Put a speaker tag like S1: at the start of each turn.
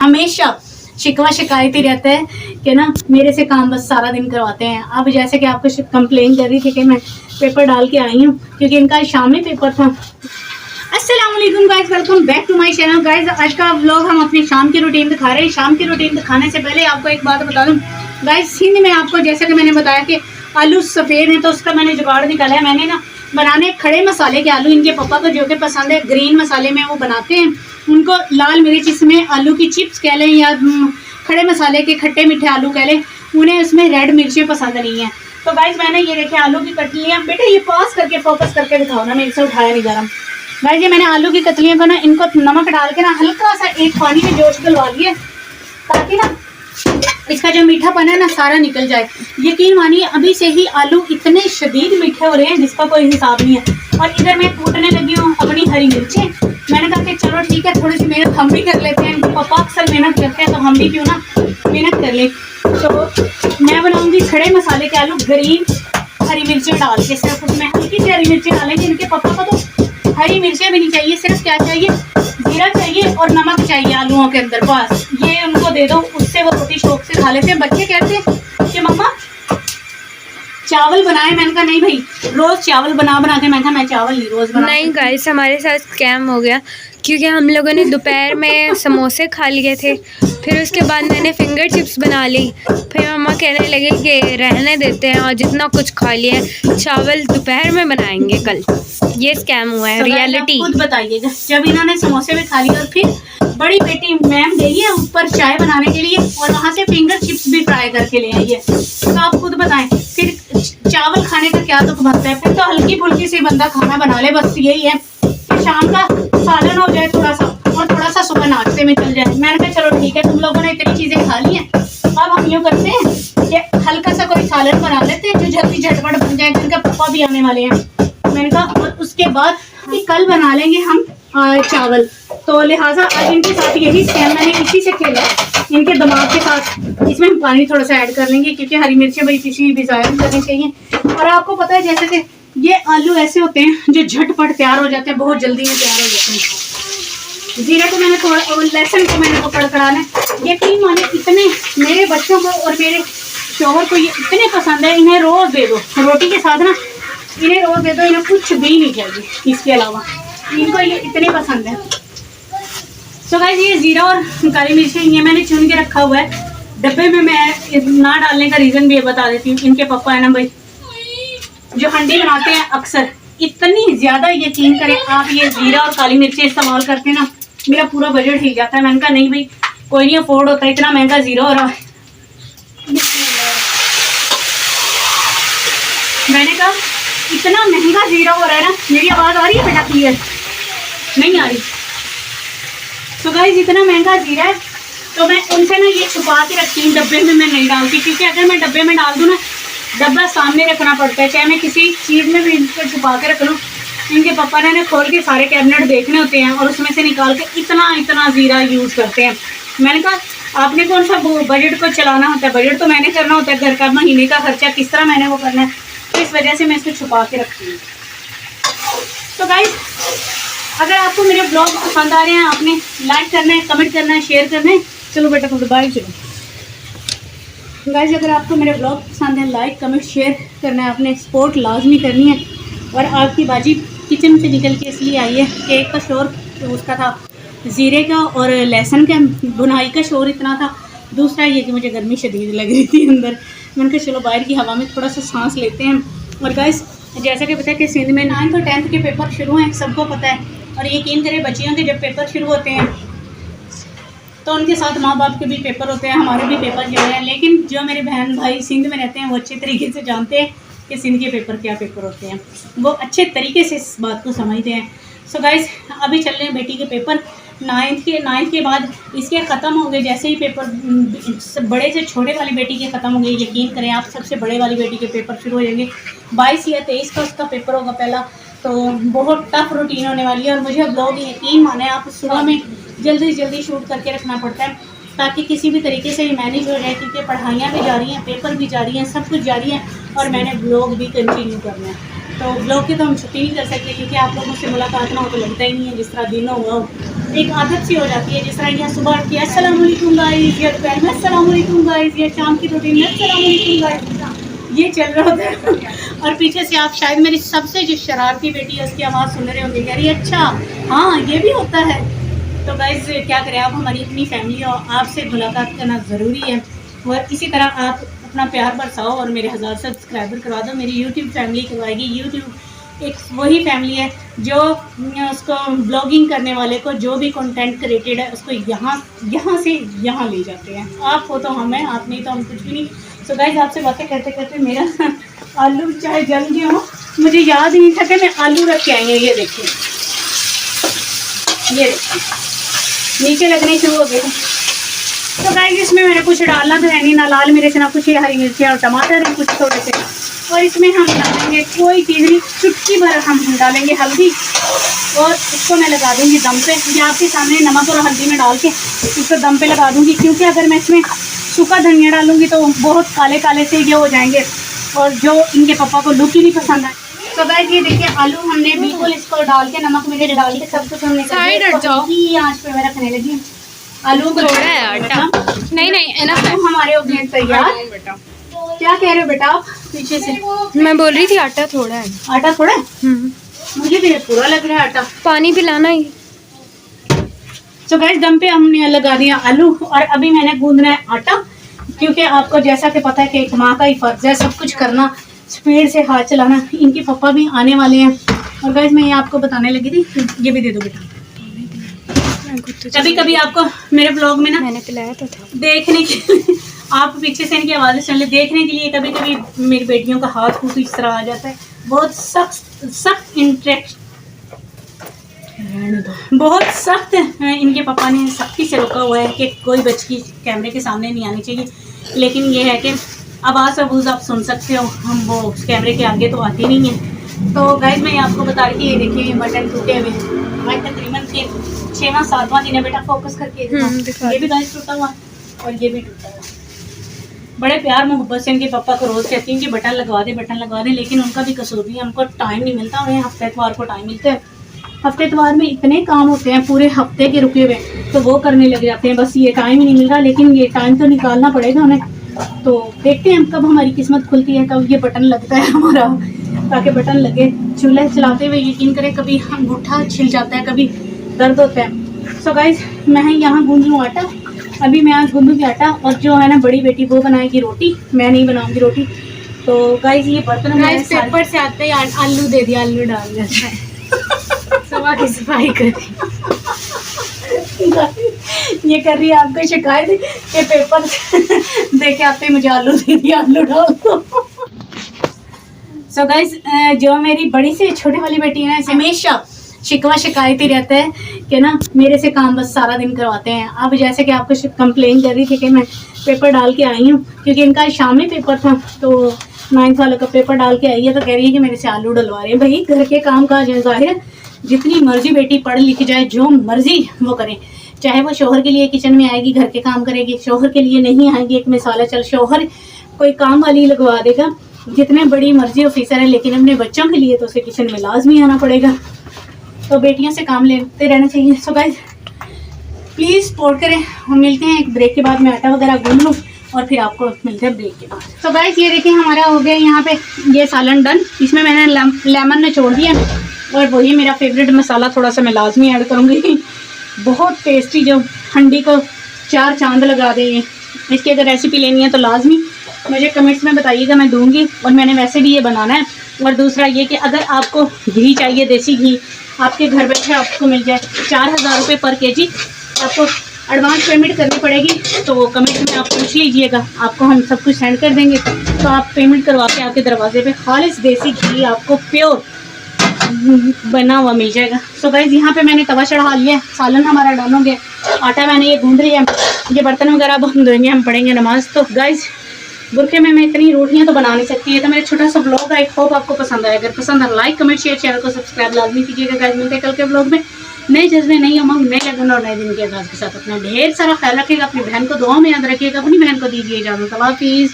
S1: हमेशा शिकवा शिकायत ही रहता है कि ना मेरे से काम बस सारा दिन करवाते हैं। अब जैसे कि आपको कंप्लेन कर रही थी कि मैं पेपर डाल के आई हूँ क्योंकि इनका शाम में पेपर था। अस्सलाम वालेकुम guys, welcome back to my channel. Guys आज का व्लॉग हम अपनी शाम की रूटीन दिखा रहे हैं। शाम की रूटीन दिखाने से पहले आपको एक बात बता दूं गाइस, सिंध में आपको जैसे कि मैंने बताया कि आलू सफ़ेद है तो उसका मैंने जुगाड़ निकाला है। मैंने ना बनाने खड़े मसाले के आलू, इनके पापा को जो कि पसंद है ग्रीन मसाले में वो बनाते हैं। उनको लाल मिर्च इसमें आलू की चिप्स कह लें या खड़े मसाले के खट्टे मीठे आलू कह लें, उन्हें उसमें रेड मिर्चें पसंद नहीं है। तो गाइस मैंने ये देखे आलू की कटलियाँ, बेटे ये पास करके फोकस करके दिखाओ ना, मेरे से उठाया नहीं जा रहा। गाइस ये मैंने आलू की कतलियों को ना इनको नमक डाल के ना हल्का सा एक पानी में जोश डलवा लिए ताकि ना इसका जो मीठापन है ना सारा निकल जाए। यकीन मानिए अभी से ही आलू इतने शदीद मीठे हो रहे हैं जिसका कोई हिसाब नहीं है। और इधर मैं कूटने लगी हूँ अपनी हरी मिर्चें। मैंने कहा कि चलो ठीक है, थोड़ी सी मेहनत हम भी कर लेते हैं। इनके पापा अक्सर मेहनत करते हैं तो हम भी क्यों ना मेहनत कर लें। तो मैं बनाऊँगी खड़े मसाले के आलू ग्रीन हरी मिर्चें डाल के। सिर्फ उसमें हल्की सी हरी मिर्चें डालेंगे। इनके पापा को तो हरी मिर्चें भी नहीं चाहिए, सिर्फ क्या चाहिए, जीरा चाहिए और नमक चाहिए आलूओं के अंदर, बस ये उनको दे दो, उससे वो रोटी शौक से खा लेते हैं। बच्चे कहते हैं कि मम्मा चावल बनाए। मैंने कहा नहीं भाई, रोज चावल बना के, मैं कहा मैं चावल नहीं रोज बना।
S2: नहीं गाइस, हमारे साथ स्कैम हो गया क्योंकि हम लोगों ने दोपहर में समोसे खा लिए थे, फिर उसके बाद मैंने फिंगर चिप्स बना ली। फिर मम्मा कहने लगे कि रहने देते हैं और जितना कुछ खा लिया चावल दोपहर में बनाएंगे कल। ये स्कैम हुआ है, रियलिटी।
S1: खुद बताइएगा, जब इन्होंने समोसे भी खा लिए और फिर बड़ी बेटी मैम गई है ऊपर चाय बनाने के लिए और वहाँ से फिंगर चिप्स भी फ्राई करके ले आई है, तो आप खुद बताएं फिर चावल खाने का क्या दुख बनता है। फिर तो हल्की फुल्की सी बंदा खाना बना ले, बस यही है कि शाम का सालन हो जाए थोड़ा सा और थोड़ा सा सुबह नाश्ते में चल जाए। मैंने कहा चलो ठीक है, तुम लोगों ने इतनी चीजें खा ली हैं, अब हम यूँ करते हैं कि हल्का सा कोई सालन बना लेते हैं जो जल्दी झटपट बन जाए। इनका पापा भी आने वाले हैं। मैंने कहा और उसके बाद कल बना लेंगे हम चावल। तो लिहाजा आज इनके साथ यही स्कैम मैंने इसी से खेला, इनके दिमाग के साथ। इसमें हम पानी थोड़ा सा ऐड कर लेंगे क्योंकि हरी मिर्चें भाई किसी भी ज़ाया नहीं करनी चाहिए। और आपको पता है जैसे कि ये आलू ऐसे होते हैं जो झटपट तैयार हो जाते हैं, बहुत जल्दी में तैयार हो जाते हैं। जीरा को मैंने थोड़ा और लहसुन को मैंने कड़कड़ाना। यकीन माने इतने मेरे बच्चों को और मेरे शोहर को ये इतने पसंद है, इन्हें रोज़ दे दो रोटी के साथ ना, इन्हें रोज़ दे दो, इन्हें कुछ भी नहीं चाहिए इसके अलावा, इनको ये इतने पसंद है। तो गाइस ये जीरा और काली मिर्चें ये मैंने चुन के रखा हुआ है डब्बे में। मैं ना डालने का रीज़न भी ये बता देती हूँ। इनके पापा है ना भाई जो हंडी बनाते हैं अक्सर, इतनी ज़्यादा यकीन करें आप ये जीरा और काली मिर्चें इस्तेमाल करते हैं ना, मेरा पूरा बजट हिल जाता है। मैंने कहा नहीं भाई कोई नहीं अफोर्ड होता, इतना महंगा जीरा हो रहा है। मैंने कहा इतना महंगा जीरा हो रहा है ना, मेरी आवाज़ आ रही है बेटा क्लियर? नहीं आ रही। तो गाइस इतना महंगा जीरा है तो मैं उनसे ना ये छुपा के रखती हूँ, डब्बे में मैं नहीं डालती क्योंकि अगर मैं डब्बे में डाल दूँ ना, डब्बा सामने रखना पड़ता है, चाहे मैं किसी चीज़ में भी इनको छुपा के रख लूँ। इनके पापा ने खोल के सारे कैबिनेट देखने होते हैं और उसमें से निकाल के इतना जीरा यूज़ करते हैं। मैंने कहा आपने कौन सा बजट को चलाना होता है, बजट तो मैंने करना होता है, घर का महीने का खर्चा किस तरह मैंने वो करना है, तो इस वजह से मैं इसको छुपा के रखती हूँ। तो गाइस अगर आपको मेरे ब्लॉग पसंद आ रहे हैं, आपने लाइक करना है, कमेंट करना है, शेयर करना है। चलो बेटा थोड़ा बाहर चलो। गाइस अगर आपको मेरे ब्लॉग पसंद है, लाइक कमेंट शेयर करना है, आपने सपोर्ट लाजमी करनी है। और आपकी बाजी किचन से निकल के इसलिए आई है कि एक का शोर उसका था ज़ीरे का और लहसुन का बुनाई का शोर इतना था, दूसरा ये कि मुझे गर्मी शदीद लग रही थी अंदर। मैंने कहा चलो बाहर की हवा में थोड़ा सा सांस लेते हैं। और गाइस जैसा कि पता है कि सिंध में 9th और 10th के पेपर शुरू हैं, सबको पता है। और यकीन करें बच्चियों के जब पेपर शुरू होते हैं तो उनके साथ माँ बाप के भी पेपर होते हैं, हमारे भी पेपर जो हैं। लेकिन जो मेरे बहन भाई सिंध में रहते हैं वो अच्छे तरीके से जानते हैं कि सिंध के पेपर क्या पेपर होते हैं, वो अच्छे तरीके से इस बात को समझते हैं। सो गाइस अभी चल रहे हैं बेटी के पेपर 9th के बाद इसके ख़त्म हो गए। जैसे ही पेपर बड़े से छोटे वाली बेटी के ख़त्म हो गए, यकीन करें आप सबसे बड़े वाली बेटी के पेपर शुरू हो जाएंगे। 22 या 23 का उसका पेपर होगा पहला, तो बहुत टफ रूटीन होने वाली है। और मुझे ब्लॉग यकीन माने आप सुबह में जल्दी से जल्दी शूट करके रखना पड़ता है ताकि किसी भी तरीके से ये मैनेज हो जाए, क्योंकि पढ़ाइयाँ भी जारी हैं, पेपर भी जारी हैं, सब कुछ जारी है और मैंने ब्लॉग भी कंटिन्यू करना है। तो ब्लॉग की तो हम छुट्टी नहीं कर सकते क्योंकि आप लोगों से मुलाकात ना हो तो लगता ही नहीं है जिस तरह दिन हुआ हो। एक आदत सी हो जाती है, जिस तरह यहाँ सुबह की अस्सलाम वालेकुम गाइस, या दोपहर में अस्सलाम वालेकुम गाइस, या शाम की रूटीन में अस्सलाम वालेकुम गाइस, ये चल रहा होता है। और पीछे से आप शायद मेरी सबसे जो शरारती बेटी है उसकी आवाज़ सुन रहे होंगे, कह रही है अच्छा हाँ ये भी होता है। तो गाइस क्या करें, आप हमारी इतनी फैमिली हो, आपसे मुलाकात करना ज़रूरी है। और इसी तरह आप अपना प्यार बरसाओ और मेरे 1000 सब्सक्राइबर करवा दो। मेरी यूट्यूब फैमिली करवाएगी। यूट्यूब एक वही फैमिली है जो उसको ब्लॉगिंग करने वाले को, जो भी कंटेंट क्रिएटेड है उसको यहाँ से यहाँ ले जाते हैं। आप हो तो हम हैं, आप नहीं तो हम कुछ भी नहीं। सो गाइस आपसे बातें करते करते मेरा आलू चाहे जल गया हो, मुझे याद ही नहीं था कि मैं आलू रख के आई हूँ। ये देखिए, ये देखिए नीचे लगने शुरू हो गए। तो गाइस इसमें मैंने कुछ डालना तो है नहीं, ना लाल मिर्च ना कुछ, हरी मिर्ची और टमाटर है कुछ थोड़े से। और इसमें हम डालेंगे कोई चीज़ नहीं, चुटकी भर हम डालेंगे हल्दी, और इसको मैं लगा दूंगी दम पे। ये आपके सामने नमक और हल्दी में डाल के इसको दम पे लगा दूंगी, क्योंकि अगर मैं इसमें सूखा धनिया डालूंगी तो बहुत काले काले से ये हो जाएंगे और जो इनके पापा को लुक ही नहीं पसंद है। तो गाइस ये देखिए आलू हमने बिल्कुल इसको डाल के नमक मिर्च डाल के सब कुछ हमने आँच पे मैं रखने लगी। आलू को
S2: थोड़ा है आटा, नहीं एनफ है।
S1: हमारे हो गए तैयार। क्या कह रहे हो बेटा आप पीछे से?
S2: मैं बोल रही थी आटा थोड़ा है।
S1: आटा थोड़ा है? मुझे भी पूरा लग रहा है आटा।
S2: पानी पिलाना ही।
S1: तो गाइस दम पे हमने लगा दिया आलू, और अभी मैंने गूंदना है आटा, क्योंकि आपको जैसा कि पता है कि एक माँ का ही फर्ज है सब कुछ करना, स्पीड से हाथ चलाना। इनके पापा भी आने वाले हैं। और गाइस मैं ये आपको बताने लगी थी, ये भी दे दो बेटा। कभी कभी आपको मेरे ब्लॉग में ना
S2: मैंने पिलाया तो था,
S1: देखने के लिए आप पीछे से इनकी आवाज़ें सुन ले, देखने के लिए कभी कभी मेरी बेटियों का हाथ खूब इस तरह आ जाता है। बहुत सख्त इंटरेस्ट, बहुत सख्त इनके पापा ने सख्ती से रोका हुआ है कि कोई बच्ची कैमरे के सामने नहीं आनी चाहिए। लेकिन ये है कि आवाज़ अबूज़ आप सुन सकते हो, हम वो कैमरे के आगे तो आती नहीं है। तो गाइस मैं आपको बता रही थी, ये देखिए ये मटन टूटे हुए, मैं तकरीबन 6वां-7वां दिन है बेटा, फोकस करके ये भी गाइस टूटा हुआ और ये भी टूटा हुआ। बड़े प्यार मोहब्बत से इनके पापा को रोज़ कहती हैं कि बटन लगवा दे, लेकिन उनका भी कसूर नहीं है, उनको टाइम नहीं मिलता। उन्हें हफ्ते इतवार को टाइम मिलता है। हफ्ते इतवार में इतने काम होते हैं पूरे हफ्ते के रुके हुए, तो वो करने लग जाते हैं, बस ये टाइम ही नहीं मिल रहा। लेकिन ये टाइम तो निकालना पड़ेगा उन्हें। तो देखते हैं कब हमारी किस्मत खुलती है, कब ये बटन लगता है हमारा, ताकि बटन लगे। चूल्हे चलाते हुए यकीन करें कभी अंगूठा छिल जाता है, कभी दर्द होता है। सो गाइस मैं यहाँ गूंद लूँ आटा, अभी मैं आज गूंदूँगी आटा, और जो है ना बड़ी बेटी वो बनाएगी रोटी, मैं नहीं बनाऊँगी रोटी। तो गाइस ये बर्तन पेपर से आते ही आलू दे दिया, आलू डाल दिया सुबह की सफाई कर दी। ये कर रही है आपको शिकायत कि पेपर देखे आते ही मुझे आलू दे दिया, आलू डाल दो। सो गाइस जो मेरी बड़ी से छोटी वाली बेटी है ना, इसे हमेशा शिकवा शिकायत ही रहता है कि ना मेरे से काम बस सारा दिन करवाते हैं। अब जैसे कि आपको कंप्लेन कर रही थी कि मैं पेपर डाल के आई हूँ, क्योंकि इनका शाम में पेपर था, तो 9th वाले का पेपर डाल के आई है, तो कह रही है कि मेरे से आलू डलवा रहे हैं। भाई घर के काम का जाहिर जितनी मर्जी बेटी पढ़ लिख जाए, जो मर्जी वो करे, चाहे वो शोहर के लिए किचन में आएगी घर के काम करेगी, शोहर के लिए नहीं आएगी। एक मिसाल है, चल शोहर कोई काम वाली लगवा देगा, जितने बड़ी मर्जी ऑफिसर है, लेकिन अपने बच्चों के लिए तो उसे किचन में लाजमी आना पड़ेगा। तो बेटियों से काम लेते रहना चाहिए। सो गाइस प्लीज़ सपोर्ट करें। हम मिलते हैं एक ब्रेक के बाद, मैं आटा वगैरह गूंद लूँ और फिर आपको मिलते हैं ब्रेक के बाद। तो गाइस ये देखिए हमारा हो गया यहाँ पे ये सालन डन। इसमें मैंने लेमन निचोड़ दिया, और वही मेरा फेवरेट मसाला थोड़ा सा मैं लाजमी ऐड करूँगी। बहुत टेस्टी, जो हंडी को 4 चांद लगा देंगे। इसकी अगर रेसिपी लेनी है तो लाजमी मुझे कमेंट्स में बताइएगा, मैं दूंगी। और मैंने वैसे भी ये बनाना है। और दूसरा ये कि अगर आपको घी चाहिए, देसी घी आपके घर बैठे आपको मिल जाए, 4000 रुपये पर केजी, आपको एडवांस पेमेंट करनी पड़ेगी। तो कमेंट में आप पूछ लीजिएगा, आपको हम सब कुछ सेंड कर देंगे। तो आप पेमेंट करवा के आपके दरवाजे पे खालिस देसी घी आपको प्योर बना हुआ मिल जाएगा। सो गाइस यहाँ पे मैंने तवा चढ़ा लिया, सालन हमारा डन हो गया, आटा मैंने ये गूंद लिया, ये बर्तन वगैरह अब हम धोएंगे, हम पढ़ेंगे नमाज। तो गाइस बुरखे में मैं इतनी रोटियां तो बना नहीं सकती है। तो मेरा छोटा सा ब्लॉग आई होप आपको पसंद आया। अगर पसंद है लाइक कमेंट शेयर, चैनल को सब्सक्राइब लाजमी कीजिएगा। गाइस मिलते हैं कल के ब्लॉग में नए जज्बे, नई उमंग, नए लगन और नए दिन के आगाज के साथ। अपना ढेर सारा ख्याल रखिएगा, अपनी बहन को दुआ में याद रखिएगा, अपनी बहन को दीजिए इजाज़त। अल्लाह हाफिज़।